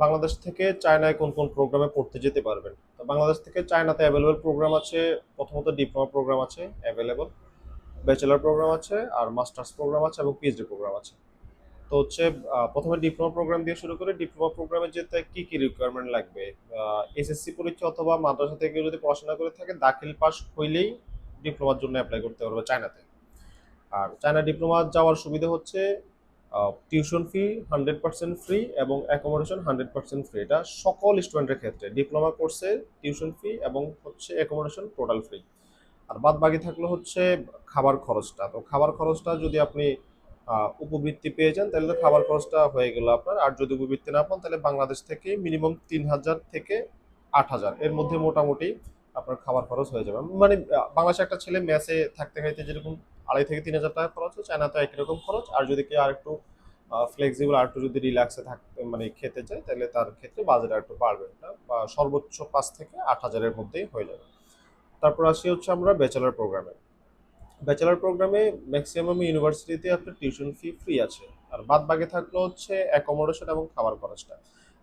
বাংলাদেশ থেকে চায়নায় কোন কোন প্রোগ্রামে পড়তে যেতে পারবেন। তো বাংলাদেশ থেকে চায়নাতে অ্যাভেলেবল প্রোগ্রাম আছে। প্রথমত ডিপ্লোমা প্রোগ্রাম আছে অ্যাভেলেবল, ব্যাচেলর প্রোগ্রাম আছে, আর মাস্টার্স প্রোগ্রাম আছে এবং পিএইচডি প্রোগ্রাম আছে। তো হচ্ছে প্রথমে ডিপ্লোমা প্রোগ্রাম দিয়ে শুরু করে। ডিপ্লোমা প্রোগ্রামে যেতে কি কি রিকোয়ারমেন্ট লাগবে? এসএসসি পরীক্ষা অথবা মাদ্রাসা থেকে যদি পড়াশোনা করে থাকে দাখিল পাস হইলেই ডিপ্লোমার জন্য অ্যাপ্লাই করতে পারবে চায়নাতে। আর চায়না ডিপ্লোমা যাওয়ার সুবিধা হচ্ছে টিউশন ফি 100% ফ্রি এবং অ্যাকোমোডেশন 100% ফ্রি। এটা সকল স্টুডেন্টের ক্ষেত্রে ডিপ্লোমা কোর্সে টিউশন ফি এবং হচ্ছে অ্যাকোমোডেশন টোটাল ফ্রি। আর বাদ বাকি থাকলো হচ্ছে খাবার খরচটা। তো খাবার খরচটা যদি আপনি উপবৃত্তি পেয়ে যান তাহলে তো খাবার খরচটা হয়ে গেল আপনার। আর যদি উপবৃত্তি না পান তাহলে বাংলাদেশ থেকে মিনিমাম 3,000 থেকে 8,000 এর মধ্যে মোটামুটি আপনার খাবার খরচ হয়ে যাবে। মানে বাংলাদেশে একটা ছেলে মেসে থাকতে খাইতে যেরকম 2,500 থেকে 3,000 টাকা খরচ হয়, চায়না তো একই রকম খরচ। আর যদি কেউ আর একটু ফ্লেক্সিবল আর একটু যদি রিল্যাক্সে থাকতে মানে খেতে চায় তাহলে তার ক্ষেত্রে বাজেট আর একটু বাড়বে, এটা বা সর্বোচ্চ 5,000 থেকে 8,000 এর মধ্যেই হয়ে যাবে। তারপর আসি হচ্ছে আমরা ব্যাচেলার প্রোগ্রামে। ব্যাচেলার প্রোগ্রামে ম্যাক্সিমাম ইউনিভার্সিটিতে আপনার টিউশন ফি ফ্রি আছে। আর বাদ বাকি থাকলো হচ্ছে অ্যাকোমোডেশন এবং খাবার খরচটা।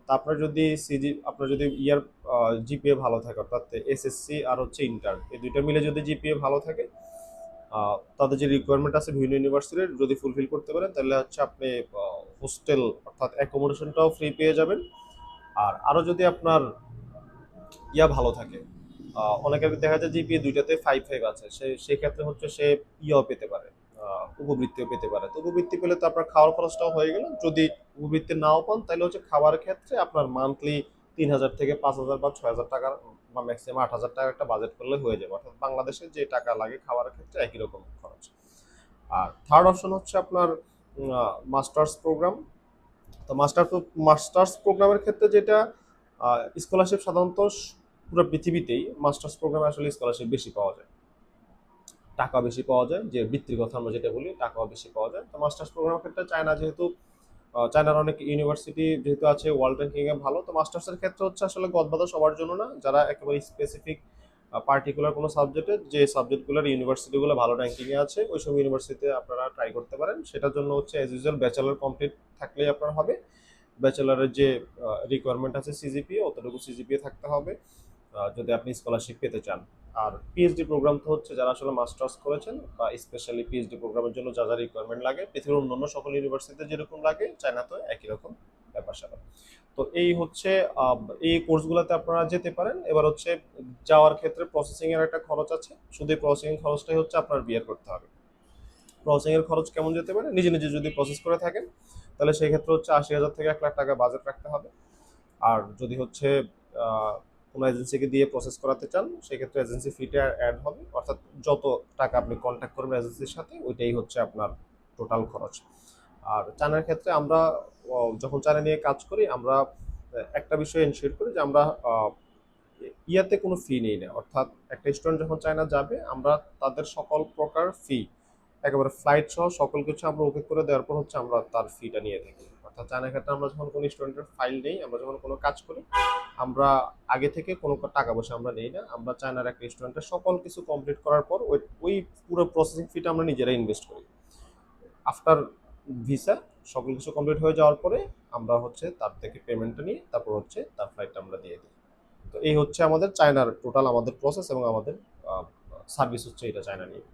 তা আপনার যদি ইয়ার জিপিএ ভালো থাকে, অর্থাৎ এসএসসি আর হচ্ছে ইন্টার, এই দুইটা মিলে যদি জিপিএ ভালো থাকে, তাদের যে রিকোয়ারমেন্ট আছে বিভিন্ন ইউনিভার্সিটির যদি ফুলফিল করতে পারেন তাহলে হচ্ছে আপনি হোস্টেল অর্থাৎ অ্যাকোমোডেশনটাও ফ্রি পেয়ে যাবেন। আর আরও যদি আপনার ভালো থাকে, অনেকের দেখা যায় জিপিএ দুইটাতে 5-5 আছে, সেই ক্ষেত্রে হচ্ছে সে পেতে পারে, উপবৃত্তিও পেতে পারে। তো উপবৃত্তি পেলে তো আপনার খাওয়ার খরচটাও হয়ে গেল। যদি উপবৃত্তি নাও পান তাহলে হচ্ছে খাবারের ক্ষেত্রে আপনার মান্থলি 3,000 থেকে 5,000 বা 6,000 টাকার বা ম্যাক্সিমাম 8,000 টাকা একটা বাজেট করলে হয়ে যাবে। অর্থাৎ বাংলাদেশে যে টাকা লাগে খাবারের ক্ষেত্রে একই রকম খরচ। আর থার্ড অপশন হচ্ছে আপনার মাস্টার্স প্রোগ্রাম। তো মাস্টার্স প্রোগ্রামের ক্ষেত্রে যেটা স্কলারশিপ সাধারণত পুরো পৃথিবীতেই মাস্টার্স প্রোগ্রামে আসলে স্কলারশিপ বেশি পাওয়া যায়, টাকা বেশি পাওয়া যায়, যে বৃত্তির কথা আমরা যেটা বলি টাকাও বেশি পাওয়া যায়। তো মাস্টার্স প্রোগ্রামের ক্ষেত্রে চায়না যেহেতু চায়নার অনেক ইউনিভার্সিটি যেহেতু আছে ওয়ার্ল্ড র্যাঙ্কিং এ ভালো, তো মাস্টার্সের ক্ষেত্রে হচ্ছে আসলে গদবাধা সবার জন্য না, যারা একেবারে স্পেসিফিক পার্টিকুলার কোনো সাবজেক্টে যে সাবজেক্টগুলোর ইউনিভার্সিটিগুলো ভালো র্যাঙ্কিং এ আছে ওই সব ইউনিভার্সিটিতে আপনারা ট্রাই করতে পারেন। সেটার জন্য হচ্ছে অ্যাজ ইউজুয়াল ব্যাচেলর কমপ্লিট থাকলেই আপনার হবে। ব্যাচেলরের যে রিকোয়ারমেন্ট আছে সিজিপিএ, অতটুকু সিজিপিএ থাকতে হবে যদি আপনি স্কলারশিপ পেতে চান। আর পিএইচডি প্রোগ্রাম তো হচ্ছে যারা আসলে মাস্টার্স করেছেন বা স্পেশালি পিএইচডি প্রোগ্রামের জন্য যা যা রিকোয়ারমেন্ট লাগে পৃথিবীর অন্যান্য সকল ইউনিভার্সিটিতে যেরকম লাগে চায়নাতেও একই রকম ব্যাপার স্যাপার। তো এই হচ্ছে আহ, এই কোর্সগুলোতে আপনারা যেতে পারেন। এবার হচ্ছে যাওয়ার ক্ষেত্রে প্রসেসিং এর একটা খরচ আছে, শুধু প্রসেসিং খরচটাই হচ্ছে আপনার বিয়ার করতে হবে। প্রসেসিং এর খরচ কেমন যেতে পারে, নিজে নিজে যদি প্রসেস করে থাকেন তাহলে সেই ক্ষেত্রে হচ্ছে 80,000 থেকে 1,00,000 টাকা বাজেট রাখতে হবে। আর যদি হচ্ছে আহ, কোনো এজেন্সিকে দিয়ে প্রসেস করাতে চান সেক্ষেত্রে এজেন্সি ফিটা অ্যাড হবে, অর্থাৎ যত টাকা আপনি কন্ট্যাক্ট করবেন এজেন্সির সাথে ওইটাই হচ্ছে আপনার টোটাল খরচ। আর চায়নার ক্ষেত্রে আমরা যখন চায়না নিয়ে কাজ করি আমরা একটা বিষয় এনশিওর করি যে আমরা ইয়াতে কোনো ফি নেই না। অর্থাৎ একটা স্টুডেন্ট যখন চায়না যাবে আমরা তাদের সকল প্রকার ফি একেবারে ফ্লাইট সহ সকল কিছু আমরা ওকে করে দেওয়ার পর হচ্ছে আমরা তার ফিটা নিয়ে থাকি। অর্থাৎ চায়নার ক্ষেত্রে আমরা যখন কোনো স্টুডেন্টের ফাইল নেই, আমরা যখন কোনো কাজ করি আমরা আগে থেকে কোনো টাকা পয়সা আমরা নেই না। আমরা চায়নার একটা স্টুডেন্টের সকল কিছু কমপ্লিট করার পর ওই পুরো প্রসেসিং ফিটা আমরা নিজেরা ইনভেস্ট করি। আফটার ভিসা সকল কিছু কমপ্লিট হয়ে যাওয়ার পরে আমরা হচ্ছে তার থেকে পেমেন্টটা নিয়ে তারপর হচ্ছে তার ফ্লাইটটা আমরা দিয়ে দিই। তো এই হচ্ছে আমাদের চায়নার টোটাল আমাদের প্রসেস এবং আমাদের সার্ভিস হচ্ছে এটা চায়না নিয়ে।